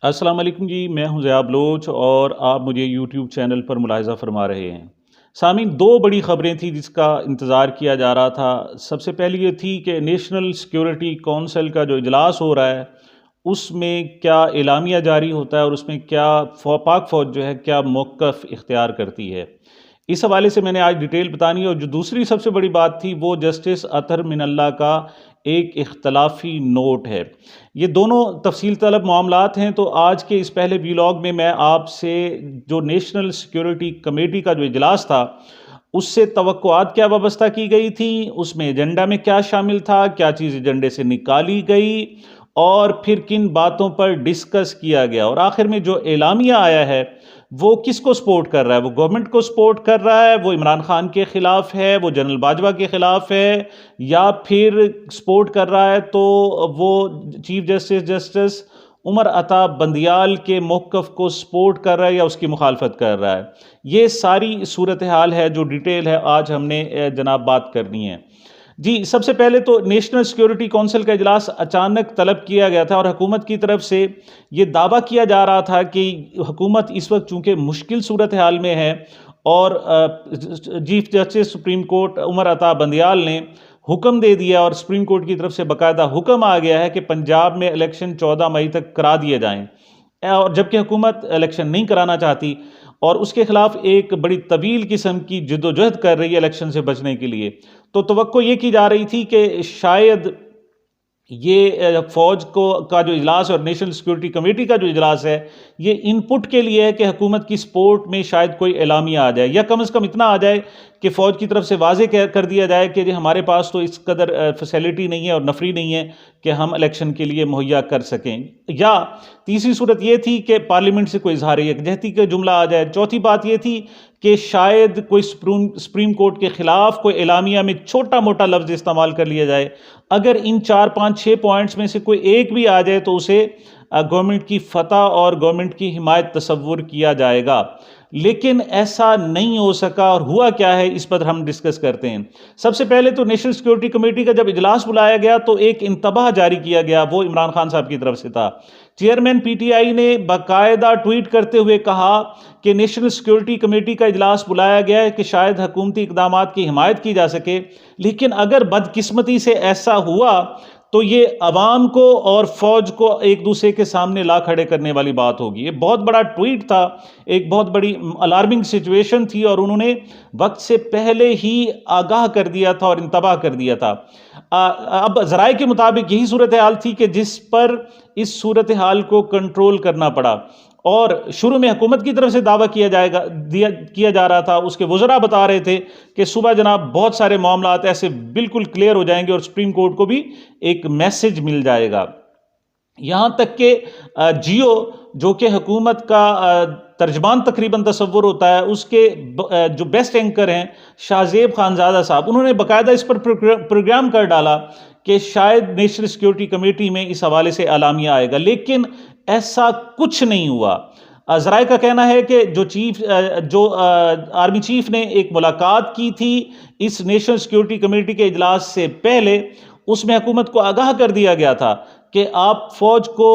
السلام علیکم جی، میں ہوں ضیاء بلوچ اور آپ مجھے یوٹیوب چینل پر ملاحظہ فرما رہے ہیں۔ سامعین، دو بڑی خبریں تھیں جس کا انتظار کیا جا رہا تھا۔ سب سے پہلی یہ تھی کہ نیشنل سیکیورٹی کونسل کا جو اجلاس ہو رہا ہے اس میں کیا اعلامیہ جاری ہوتا ہے اور اس میں کیا پاک فوج جو ہے کیا موقف اختیار کرتی ہے۔ اس حوالے سے میں نے آج ڈیٹیل بتانی ہے، اور جو دوسری سب سے بڑی بات تھی وہ جسٹس اطہر من اللہ کا ایک اختلافی نوٹ ہے۔ یہ دونوں تفصیل طلب معاملات ہیں، تو آج کے اس پہلے ویلاگ میں آپ سے جو نیشنل سیکیورٹی کمیٹی کا جو اجلاس تھا اس سے توقعات کیا وابستہ کی گئی تھی، اس میں ایجنڈا میں کیا شامل تھا، کیا چیز ایجنڈے سے نکالی گئی، اور پھر کن باتوں پر ڈسکس کیا گیا، اور آخر میں جو اعلامیہ آیا ہے وہ کس کو سپورٹ کر رہا ہے۔ وہ گورنمنٹ کو سپورٹ کر رہا ہے، وہ عمران خان کے خلاف ہے، وہ جنرل باجوہ کے خلاف ہے، یا پھر سپورٹ کر رہا ہے تو وہ چیف جسٹس عمر عطا بندیال کے موقف کو سپورٹ کر رہا ہے یا اس کی مخالفت کر رہا ہے۔ یہ ساری صورتحال ہے جو ڈیٹیل ہے آج ہم نے جناب بات کرنی ہے۔ جی، سب سے پہلے تو نیشنل سیکیورٹی کونسل کا اجلاس اچانک طلب کیا گیا تھا، اور حکومت کی طرف سے یہ دعویٰ کیا جا رہا تھا کہ حکومت اس وقت چونکہ مشکل صورتحال میں ہے، اور chief justice supreme court Umar Ata Bandial نے حکم دے دیا، اور سپریم کورٹ کی طرف سے باقاعدہ حکم آ گیا ہے کہ پنجاب میں الیکشن 14 مئی تک کرا دیے جائیں، اور جبکہ حکومت الیکشن نہیں کرانا چاہتی اور اس کے خلاف ایک بڑی طویل قسم کی جد و جہد کر رہی ہے الیکشن سے بچنے کے لیے۔ تو توقع یہ کی جا رہی تھی کہ شاید یہ فوج کا جو اجلاس اور نیشنل سیکیورٹی کمیٹی کا جو اجلاس ہے یہ ان پٹ کے لیے ہے کہ حکومت کی سپورٹ میں شاید کوئی اعلامیہ آ جائے، یا کم از کم اتنا آ جائے کہ فوج کی طرف سے واضح کر دیا جائے کہ ہمارے پاس تو اس قدر فیسیلٹی نہیں ہے اور نفری نہیں ہے کہ ہم الیکشن کے لیے مہیا کر سکیں۔ یا تیسری صورت یہ تھی کہ پارلیمنٹ سے کوئی اظہار یکجہتی کا جملہ آ جائے۔ چوتھی بات یہ تھی کہ شاید کوئی سپریم کورٹ کے خلاف کوئی اعلامیہ میں چھوٹا موٹا لفظ استعمال کر لیا جائے۔ اگر ان 4 5 6 پوائنٹس میں سے کوئی ایک بھی آ جائے تو اسے گورنمنٹ کی فتح اور گورنمنٹ کی حمایت تصور کیا جائے گا، لیکن ایسا نہیں ہو سکا۔ اور ہوا کیا ہے اس پر ہم ڈسکس کرتے ہیں۔ سب سے پہلے تو نیشنل سیکیورٹی کمیٹی کا جب اجلاس بلایا گیا تو ایک انتباہ جاری کیا گیا، وہ عمران خان صاحب کی طرف سے تھا۔ چیئرمین پی ٹی آئی نے باقاعدہ ٹویٹ کرتے ہوئے کہا کہ نیشنل سیکیورٹی کمیٹی کا اجلاس بلایا گیا ہے کہ شاید حکومتی اقدامات کی حمایت کی جا سکے، لیکن اگر بدقسمتی سے ایسا ہوا تو یہ عوام کو اور فوج کو ایک دوسرے کے سامنے لا کھڑے کرنے والی بات ہوگی۔ یہ بہت بڑا ٹویٹ تھا، ایک بہت بڑی الارمنگ سچویشن تھی، اور انہوں نے وقت سے پہلے ہی آگاہ کر دیا تھا اور انتباہ کر دیا تھا۔ اب ذرائع کے مطابق یہی صورتحال تھی کہ جس پر اس صورتحال کو کنٹرول کرنا پڑا، اور شروع میں حکومت کی طرف سے دعویٰ کیا جا رہا تھا، اس کے وزراء بتا رہے تھے کہ صبح جناب بہت سارے معاملات ایسے بالکل کلیئر ہو جائیں گے اور سپریم کورٹ کو بھی ایک میسج مل جائے گا۔ یہاں تک کہ جیو جو کہ حکومت کا ترجمان تقریباً تصور ہوتا ہے، اس کے جو بیسٹ اینکر ہیں شاہ زیب خانزادہ صاحب، انہوں نے باقاعدہ اس پر پروگرام کر ڈالا کہ شاید نیشنل سیکیورٹی کمیٹی میں اس حوالے سے اعلامیہ آئے گا، لیکن ایسا کچھ نہیں ہوا۔ ذرائع کا کہنا ہے کہ جو آرمی چیف نے ایک ملاقات کی تھی اس نیشنل سیکیورٹی کمیٹی کے اجلاس سے پہلے، اس میں حکومت کو آگاہ کر دیا گیا تھا کہ آپ فوج کو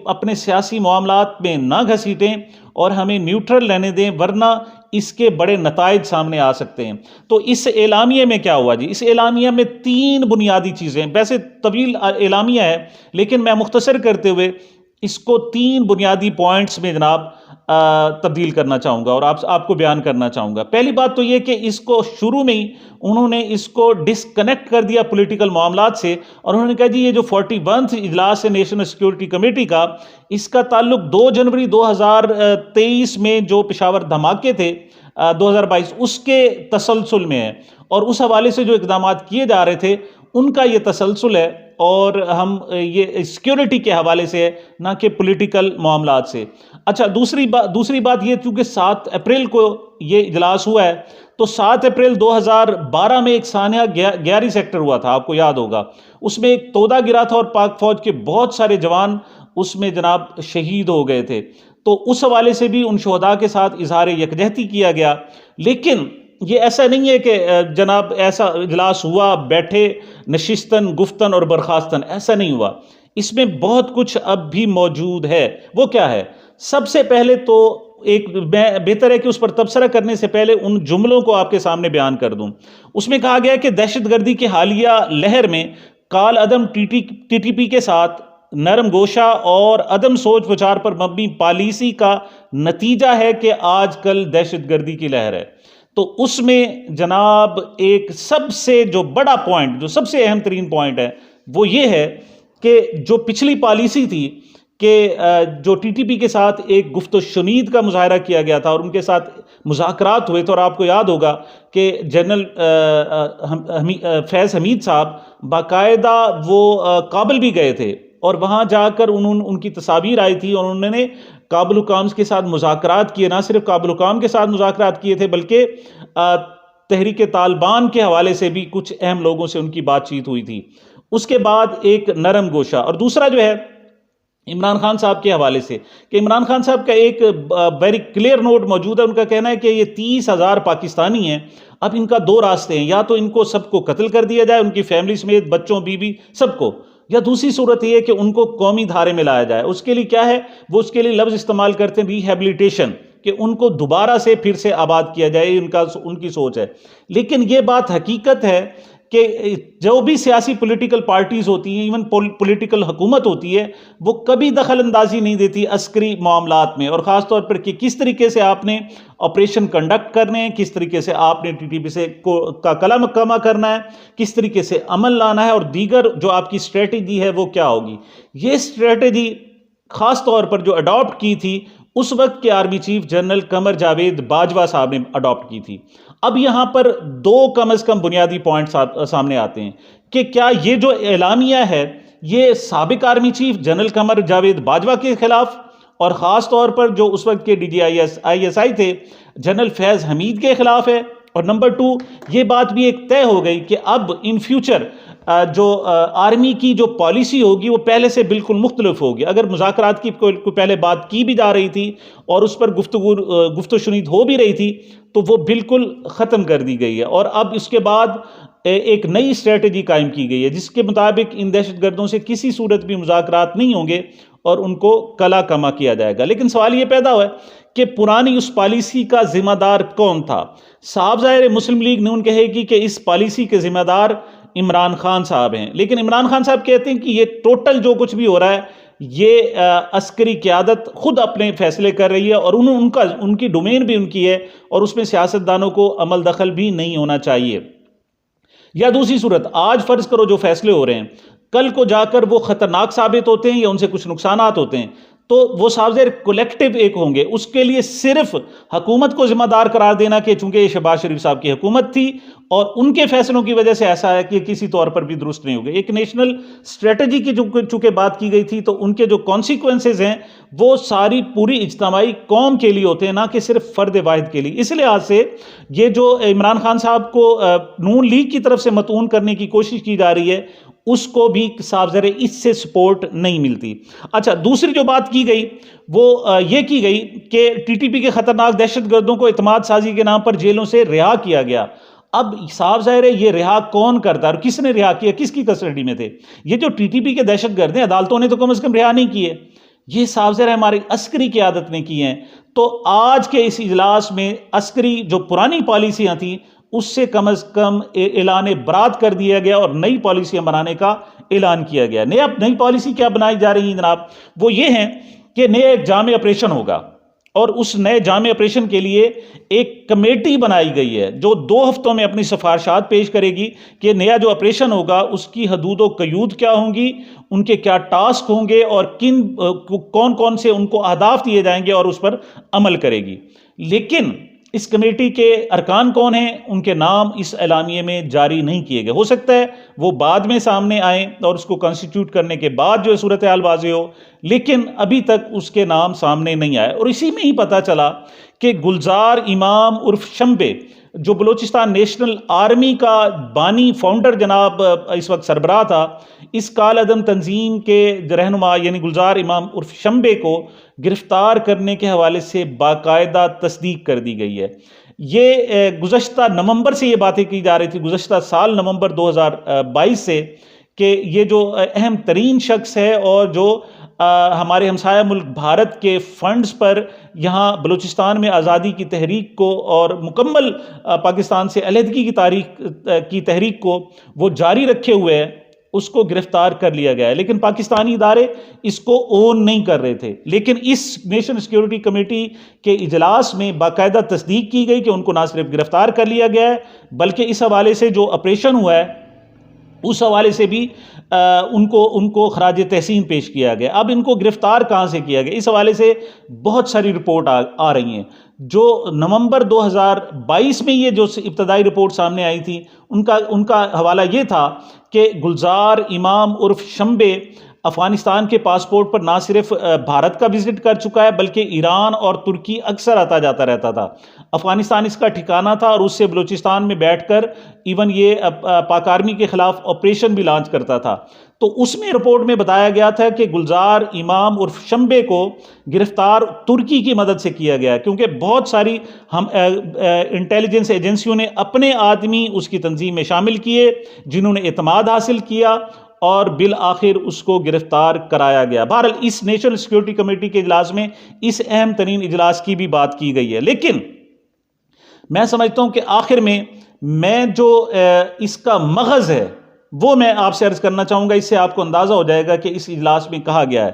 اپنے سیاسی معاملات میں نہ گھسیٹیں اور ہمیں نیوٹرل رہنے دیں، ورنہ اس کے بڑے نتائج سامنے آ سکتے ہیں۔ تو اس اعلامیہ میں کیا ہوا جی؟ اس اعلامیہ میں 3 بنیادی چیزیں، ویسے طویل اعلامیہ ہے لیکن میں مختصر کرتے ہوئے اس کو 3 بنیادی پوائنٹس میں جناب تبدیل کرنا چاہوں گا اور آپ کو بیان کرنا چاہوں گا۔ پہلی بات تو یہ کہ اس کو شروع میں ہی انہوں نے اس کو ڈسکنیکٹ کر دیا پولیٹیکل معاملات سے، اور انہوں نے کہا جی یہ جو 41واں اجلاس ہے نیشنل سیکیورٹی کمیٹی کا، اس کا تعلق 2 جنوری 2023 میں جو پشاور دھماکے تھے 2022 اس کے تسلسل میں ہے، اور اس حوالے سے جو اقدامات کیے جا رہے تھے ان کا یہ تسلسل ہے، اور ہم یہ سیکیورٹی کے حوالے سے ہے نہ کہ پولیٹیکل معاملات سے۔ اچھا، دوسری بات یہ، چونکہ 7 اپریل کو یہ اجلاس ہوا ہے، تو 7 اپریل 2012 میں ایک سانحہ گیاری سیکٹر ہوا تھا، آپ کو یاد ہوگا، اس میں ایک تودہ گرا تھا اور پاک فوج کے بہت سارے جوان اس میں جناب شہید ہو گئے تھے۔ تو اس حوالے سے بھی ان شہداء کے ساتھ اظہار یکجہتی کیا گیا، لیکن یہ ایسا نہیں ہے کہ جناب ایسا اجلاس ہوا، بیٹھے نشستن گفتن اور برخاستن، ایسا نہیں ہوا۔ اس میں بہت کچھ اب بھی موجود ہے۔ وہ کیا ہے؟ سب سے پہلے تو بہتر ہے کہ اس پر تبصرہ کرنے سے پہلے ان جملوں کو آپ کے سامنے بیان کر دوں۔ اس میں کہا گیا کہ دہشت گردی کی حالیہ لہر میں کال عدم ٹی ٹی پی کے ساتھ نرم گوشہ اور عدم سوچ وچار پر مبنی پالیسی کا نتیجہ ہے کہ آج کل دہشت گردی کی لہر ہے۔ تو اس میں جناب ایک سب سے جو بڑا پوائنٹ، جو سب سے اہم ترین پوائنٹ ہے، وہ یہ ہے کہ جو پچھلی پالیسی تھی کہ جو ٹی ٹی پی کے ساتھ ایک گفت و شنید کا مظاہرہ کیا گیا تھا اور ان کے ساتھ مذاکرات ہوئے تھے، اور آپ کو یاد ہوگا کہ جنرل فیض حمید صاحب باقاعدہ وہ کابل بھی گئے تھے، اور وہاں جا کر ان کی تصاویر آئی تھی، اور انہوں نے کابل حکام کے ساتھ مذاکرات کیے۔ نہ صرف کابل حکام کے ساتھ مذاکرات کیے تھے، بلکہ تحریک طالبان کے حوالے سے بھی کچھ اہم لوگوں سے ان کی بات چیت ہوئی تھی۔ اس کے بعد ایک نرم گوشہ، اور دوسرا جو ہے عمران خان صاحب کے حوالے سے، کہ عمران خان صاحب کا ایک ویری کلیئر نوٹ موجود ہے۔ ان کا کہنا ہے کہ یہ 30,000 پاکستانی ہیں، اب ان کا دو راستے ہیں، یا تو ان کو سب کو قتل کر دیا جائے، ان کی فیملی سمیت بچوں بیوی سب کو، یا دوسری صورت یہ ہے کہ ان کو قومی دھارے میں لایا جائے۔ اس کے لیے کیا ہے؟ وہ اس کے لیے لفظ استعمال کرتے ہیں ریہیبلیٹیشن، کہ ان کو دوبارہ سے پھر سے آباد کیا جائے، ان کی سوچ ہے۔ لیکن یہ بات حقیقت ہے کہ جو بھی سیاسی پولیٹیکل پارٹیز ہوتی ہیں، ایون پولیٹیکل حکومت ہوتی ہے، وہ کبھی دخل اندازی نہیں دیتی عسکری معاملات میں، اور خاص طور پر کہ کس طریقے سے آپ نے آپریشن کنڈکٹ کرنے ہیں، کس طریقے سے آپ نے ٹی ٹی پی سے کا کلا مکمہ کرنا ہے، کس طریقے سے عمل لانا ہے، اور دیگر جو آپ کی اسٹریٹجی ہے وہ کیا ہوگی۔ یہ اسٹریٹجی خاص طور پر جو اڈاپٹ کی تھی اس وقت کے army chief general Qamar Javed Bajwa صاحب نے اڈاپٹ کی تھی۔ اب یہاں پر دو کم از کم بنیادی پوائنٹس سامنے آتے ہیں کہ کیا یہ جو اعلامیہ ہے یہ سابق army chief general Qamar Javed Bajwa کے خلاف، اور خاص طور پر جو اس وقت کے DGI تھے جنرل فیض حمید کے خلاف ہے، اور نمبر 2 یہ بات بھی ایک طے ہو گئی کہ اب ان فیوچر جو آرمی کی جو پالیسی ہوگی وہ پہلے سے بالکل مختلف ہوگی۔ اگر مذاکرات کی کوئی پہلے بات کی بھی جا رہی تھی اور اس پر گفت و شنید ہو بھی رہی تھی، تو وہ بالکل ختم کر دی گئی ہے، اور اب اس کے بعد ایک نئی اسٹریٹجی قائم کی گئی ہے جس کے مطابق ان دہشت گردوں سے کسی صورت بھی مذاکرات نہیں ہوں گے اور ان کو کلا کما کیا جائے گا۔ لیکن سوال یہ پیدا ہوا ہے کہ پرانی اس پالیسی کا ذمہ دار کون تھا؟ صاحب ظاہر مسلم لیگ نون کہے گی کہ اس پالیسی کے ذمہ دار عمران خان صاحب ہیں، لیکن عمران خان صاحب کہتے ہیں کہ یہ ٹوٹل جو کچھ بھی ہو رہا ہے یہ عسکری قیادت خود اپنے فیصلے کر رہی ہے، اور ان کی ڈومین بھی ان کی ہے، اور اس میں سیاستدانوں کو عمل دخل بھی نہیں ہونا چاہیے۔ یا دوسری صورت، آج فرض کرو جو فیصلے ہو رہے ہیں کل کو جا کر وہ خطرناک ثابت ہوتے ہیں یا ان سے کچھ نقصانات ہوتے ہیں، تو وہ سازر کولیکٹیو ایک ہوں گے۔ اس کے لیے صرف حکومت کو ذمہ دار قرار دینا کہ چونکہ یہ شہباز شریف صاحب کی حکومت تھی اور ان کے فیصلوں کی وجہ سے ایسا ہے کہ کسی طور پر بھی درست نہیں ہوگا۔ ایک نیشنل اسٹریٹجی کی جو چونکہ بات کی گئی تھی، تو ان کے جو کانسیکوینسز ہیں وہ ساری پوری اجتماعی قوم کے لیے ہوتے ہیں، نہ کہ صرف فرد واحد کے لیے۔ اس لحاظ سے یہ جو عمران خان صاحب کو نون لیگ کی طرف سے مطعون کرنے کی کوشش کی جا رہی ہے، اس کو بھی صاف ظاہر اس سے سپورٹ نہیں ملتی۔ اچھا، دوسری جو بات کی گئی وہ یہ کی گئی کہ ٹی ٹی پی کے خطرناک دہشت گردوں کو اعتماد سازی کے نام پر جیلوں سے رہا کیا گیا۔ اب صاف ظاہر ہے یہ رہا کون کرتا ہے اور کس نے رہا کیا، کس کی کسٹڈی میں تھے؟ یہ جو ٹی ٹی پی کے دہشت گرد ہیں، عدالتوں نے تو کم از کم رہا نہیں کیے، یہ صاف ظاہر ہے ہماری عسکری قیادت نے کی ہیں۔ تو آج کے اس اجلاس میں عسکری جو پرانی پالیسیاں تھیں اس سے کم از کم اعلان برات کر دیا گیا اور نئی پالیسیاں بنانے کا اعلان کیا گیا۔ نئی پالیسی کیا بنائی جا رہی ہیں جناب؟ وہ یہ ہیں کہ نیا ایک جامع آپریشن ہوگا، اور اس نئے جامع آپریشن کے لیے ایک کمیٹی بنائی گئی ہے جو 2 ہفتوں میں اپنی سفارشات پیش کرے گی کہ نیا جو آپریشن ہوگا اس کی حدود و قیود کیا ہوں گی، ان کے کیا ٹاسک ہوں گے، اور کون کون سے ان کو اہداف دیے جائیں گے، اور اس پر عمل کرے گی۔ لیکن اس کمیٹی کے ارکان کون ہیں، ان کے نام اس اعلامیے میں جاری نہیں کیے گئے۔ ہو سکتا ہے وہ بعد میں سامنے آئیں اور اس کو کنسٹیٹیوٹ کرنے کے بعد جو صورتحال واضح ہو، لیکن ابھی تک اس کے نام سامنے نہیں آئے۔ اور اسی میں ہی پتہ چلا کہ گلزار امام عرف شمبے، جو بلوچستان نیشنل آرمی کا بانی فاؤنڈر جناب اس وقت سربراہ تھا، اس کال عدم تنظیم کے رہنما یعنی گلزار امام عرف شمبے کو گرفتار کرنے کے حوالے سے باقاعدہ تصدیق کر دی گئی ہے۔ یہ گزشتہ نومبر سے یہ باتیں کی جا رہی تھی، گزشتہ سال نومبر 2022 سے، کہ یہ جو اہم ترین شخص ہے اور جو ہمارے ہمسایہ ملک بھارت کے فنڈز پر یہاں بلوچستان میں آزادی کی تحریک کو اور مکمل پاکستان سے علیحدگی کی تحریک کو وہ جاری رکھے ہوئے ہے، اس کو گرفتار کر لیا گیا ہے، لیکن پاکستانی ادارے اس کو اون نہیں کر رہے تھے۔ لیکن اس نیشنل سیکیورٹی کمیٹی کے اجلاس میں باقاعدہ تصدیق کی گئی کہ ان کو نہ صرف گرفتار کر لیا گیا ہے بلکہ اس حوالے سے جو آپریشن ہوا ہے اس حوالے سے بھی ان کو خراج تحسین پیش کیا گیا۔ اب ان کو گرفتار کہاں سے کیا گیا، اس حوالے سے بہت ساری رپورٹ آ رہی ہیں۔ جو نومبر 2022 میں یہ جو ابتدائی رپورٹ سامنے آئی تھی ان کا حوالہ یہ تھا کہ گلزار امام عرف شمبے افغانستان کے پاسپورٹ پر نہ صرف بھارت کا وزٹ کر چکا ہے بلکہ ایران اور ترکی اکثر آتا جاتا رہتا تھا۔ افغانستان اس کا ٹھکانہ تھا اور اس سے بلوچستان میں بیٹھ کر ایون یہ پاک آرمی کے خلاف آپریشن بھی لانچ کرتا تھا۔ تو اس میں رپورٹ میں بتایا گیا تھا کہ گلزار امام عرف شمبے کو گرفتار ترکی کی مدد سے کیا گیا، کیونکہ بہت ساری انٹیلیجنس ایجنسیوں نے اپنے آدمی اس کی تنظیم میں شامل کیے جنہوں نے اعتماد حاصل کیا اور بالآخر اس کو گرفتار کرایا گیا۔ بہرحال اس نیشنل سیکیورٹی کمیٹی کے اجلاس میں اس اہم ترین اجلاس کی بھی بات کی گئی ہے، لیکن میں سمجھتا ہوں کہ آخر میں جو اس کا مغز ہے وہ میں آپ سے عرض کرنا چاہوں گا، اس سے آپ کو اندازہ ہو جائے گا کہ اس اجلاس میں کہا گیا ہے۔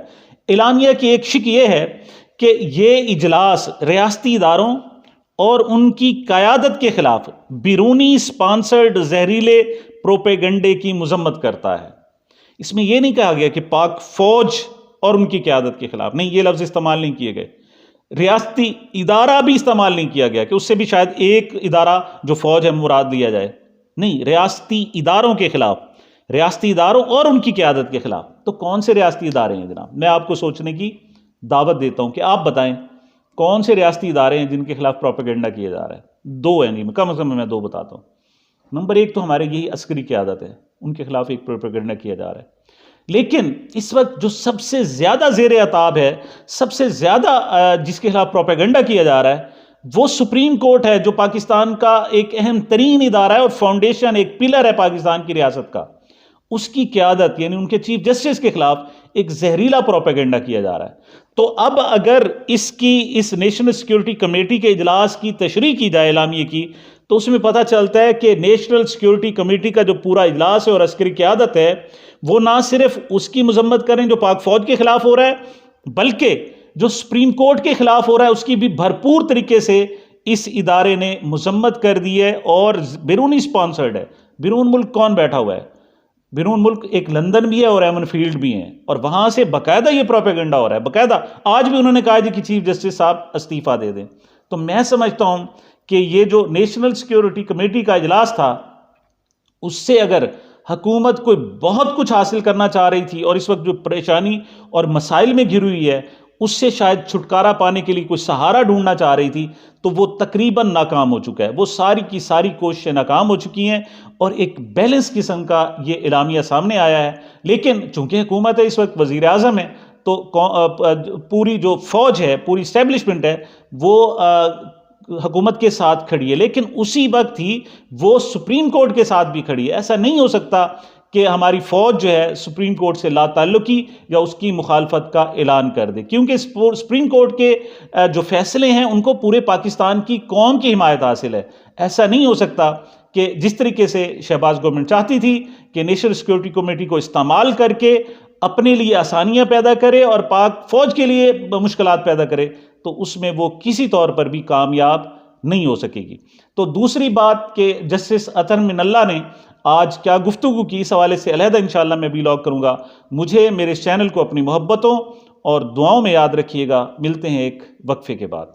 اعلامیہ کی ایک شق یہ ہے کہ یہ اجلاس ریاستی اداروں اور ان کی قیادت کے خلاف بیرونی سپانسرڈ زہریلے پروپیگنڈے کی مذمت کرتا ہے۔ اس میں یہ نہیں کہا گیا کہ پاک فوج اور ان کی قیادت کے خلاف، نہیں، یہ لفظ استعمال نہیں کیے گئے۔ ریاستی ادارہ بھی استعمال نہیں کیا گیا کہ اس سے بھی شاید ایک ادارہ جو فوج ہے مراد لیا جائے، نہیں، ریاستی اداروں کے خلاف، ریاستی اداروں اور ان کی قیادت کے خلاف۔ تو کون سے ریاستی ادارے ہیں جناب؟ میں آپ کو سوچنے کی دعوت دیتا ہوں کہ آپ بتائیں کون سے ریاستی ادارے ہیں جن کے خلاف پروپیگنڈا کیا جا رہا ہے؟ دو ہیں جی، کم از کم میں دو بتاتا ہوں۔ نمبر ایک تو ہمارے یہی عسکری قیادت ہے، ان کے خلاف ایک پروپیگنڈا کیا جا رہا ہے۔ لیکن اس وقت جو سب سے زیادہ زیر عتاب ہے، سب سے زیادہ جس کے خلاف پروپیگنڈا کیا جا رہا ہے، وہ سپریم کورٹ ہے، جو پاکستان کا ایک اہم ترین ادارہ ہے اور فاؤنڈیشن، ایک پلر ہے پاکستان کی ریاست کا۔ اس کی قیادت یعنی ان کے چیف جسٹس کے خلاف ایک زہریلا پروپیگنڈا کیا جا رہا ہے۔ تو اب اگر اس نیشنل سیکیورٹی کمیٹی کے اجلاس کی تشریح کی جائے اعلامیے کی، تو اس میں پتہ چلتا ہے کہ نیشنل سیکیورٹی کمیٹی کا جو پورا اجلاس ہے اور عسکری قیادت ہے، وہ نہ صرف اس کی مذمت کریں جو پاک فوج کے خلاف ہو رہا ہے، بلکہ جو سپریم کورٹ کے خلاف ہو رہا ہے اس کی بھی بھرپور طریقے سے اس ادارے نے مذمت کر دی ہے اور بیرونی سپانسرڈ ہے۔ بیرون ملک کون بیٹھا ہوا ہے؟ بیرون ملک ایک لندن بھی ہے اور ایمن فیلڈ بھی ہیں، اور وہاں سے باقاعدہ یہ پروپیگنڈا ہو رہا ہے، باقاعدہ۔ آج بھی انہوں نے کہا کہ چیف جسٹس صاحب استعفیٰ دے دیں۔ تو میں سمجھتا ہوں کہ یہ جو نیشنل سیکیورٹی کمیٹی کا اجلاس تھا، اس سے اگر حکومت کوئی بہت کچھ حاصل کرنا چاہ رہی تھی اور اس وقت جو پریشانی اور مسائل میں گھری ہوئی ہے اس سے شاید چھٹکارا پانے کے لیے کوئی سہارا ڈھونڈنا چاہ رہی تھی، تو وہ تقریباً ناکام ہو چکا ہے۔ وہ ساری کی ساری کوششیں ناکام ہو چکی ہیں اور ایک بیلنس قسم کا یہ اعلامیہ سامنے آیا ہے۔ لیکن چونکہ حکومت ہے، اس وقت وزیر اعظم ہے، تو پوری جو فوج ہے، پوری اسٹیبلشمنٹ ہے، وہ حکومت کے ساتھ کھڑی ہے، لیکن اسی وقت ہی وہ سپریم کورٹ کے ساتھ بھی کھڑی ہے۔ ایسا نہیں ہو سکتا کہ ہماری فوج جو ہے سپریم کورٹ سے لا تعلقی یا اس کی مخالفت کا اعلان کر دے، کیونکہ سپریم کورٹ کے جو فیصلے ہیں ان کو پورے پاکستان کی قوم کی حمایت حاصل ہے۔ ایسا نہیں ہو سکتا کہ جس طریقے سے شہباز گورنمنٹ چاہتی تھی کہ نیشنل سیکیورٹی کمیٹی کو استعمال کر کے اپنے لیے آسانیاں پیدا کرے اور پاک فوج کے لیے مشکلات پیدا کرے، تو اس میں وہ کسی طور پر بھی کامیاب نہیں ہو سکے گی۔ تو دوسری بات کہ جسٹس اطہر من اللہ نے آج کیا گفتگو کی، اس حوالے سے علیحدہ انشاءاللہ میں بھی لاگ کروں گا۔ مجھے میرے چینل کو اپنی محبتوں اور دعاؤں میں یاد رکھیے گا۔ ملتے ہیں ایک وقفے کے بعد۔